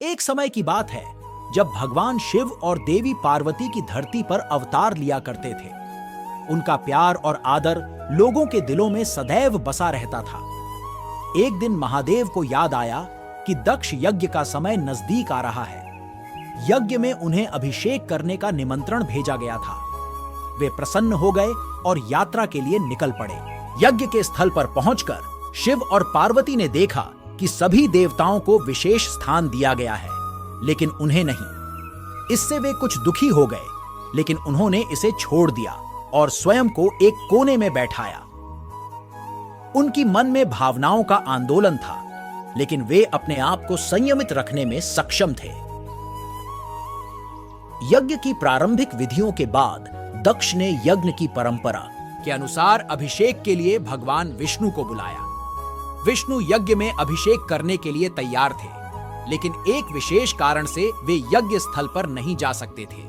एक समय की बात है जब भगवान शिव और देवी पार्वती की धरती पर अवतार लिया करते थे। उनका प्यार और आदर लोगों के दिलों में सदैव बसा रहता था। एक दिन महादेव को याद आया कि दक्ष यज्ञ का समय नजदीक आ रहा है। यज्ञ में उन्हें अभिषेक करने का निमंत्रण भेजा गया था। वे प्रसन्न हो गए और यात्रा के लिए निकल पड़े। यज्ञ के स्थल पर पहुंचकर शिव और पार्वती ने देखा कि सभी देवताओं को विशेष स्थान दिया गया है, लेकिन उन्हें नहीं। इससे वे कुछ दुखी हो गए, लेकिन उन्होंने इसे छोड़ दिया और स्वयं को एक कोने में बैठाया। उनकी मन में भावनाओं का आंदोलन था, लेकिन वे अपने आप को संयमित रखने में सक्षम थे। यज्ञ की प्रारंभिक विधियों के बाद दक्ष ने यज्ञ की परंपरा के अनुसार अभिषेक के लिए भगवान विष्णु को बुलाया। विष्णु यज्ञ में अभिषेक करने के लिए तैयार थे, लेकिन एक विशेष कारण से वे यज्ञ स्थल पर नहीं जा सकते थे।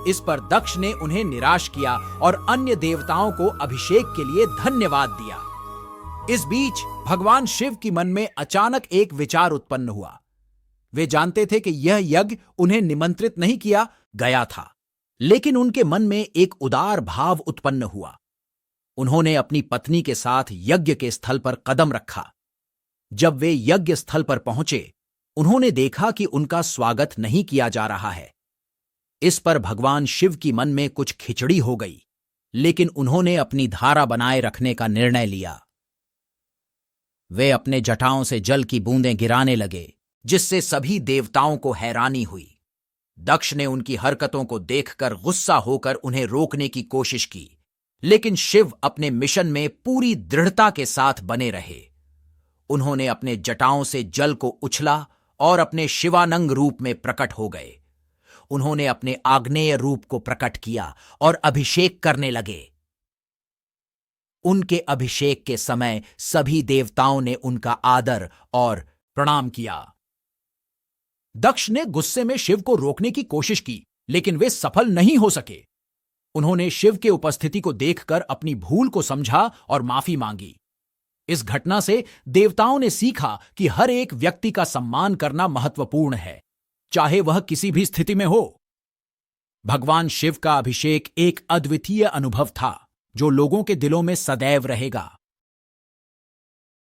इस पर दक्ष ने उन्हें निराश किया और अन्य देवताओं को अभिषेक के लिए धन्यवाद दिया। इस बीच भगवान शिव की मन में अचानक एक विचार उत्पन्न हुआ। वे जानते थे कि यह यज्ञ उन्हें निमंत्रित नहीं किया गया था, लेकिन उनके मन में एक उदार भाव उत्पन्न हुआ। उन्होंने अपनी पत्नी के साथ यज्ञ के स्थल पर कदम रखा। जब वे यज्ञ स्थल पर पहुंचे, उन्होंने देखा कि उनका स्वागत नहीं किया जा रहा है। इस पर भगवान शिव की मन में कुछ खिचड़ी हो गई, लेकिन उन्होंने अपनी धारा बनाए रखने का निर्णय लिया। वे अपने जटाओं से जल की बूंदें गिराने लगे, जिससे सभी देवताओं को हैरानी हुई। दक्ष ने उनकी हरकतों को देखकर गुस्सा होकर उन्हें रोकने की कोशिश की, लेकिन शिव अपने मिशन में पूरी दृढ़ता के साथ बने रहे। उन्होंने अपने जटाओं से जल को उछला और अपने शिवानंग रूप में प्रकट हो गए। उन्होंने अपने आग्नेय रूप को प्रकट किया और अभिषेक करने लगे। उनके अभिषेक के समय सभी देवताओं ने उनका आदर और प्रणाम किया। दक्ष ने गुस्से में शिव को रोकने की कोशिश की, लेकिन वे सफल नहीं हो सके। उन्होंने शिव के उपस्थिति को देखकर अपनी भूल को समझा और माफी मांगी। इस घटना से देवताओं ने सीखा कि हर एक व्यक्ति का सम्मान करना महत्वपूर्ण है, चाहे वह किसी भी स्थिति में हो। भगवान शिव का अभिषेक एक अद्वितीय अनुभव था, जो लोगों के दिलों में सदैव रहेगा।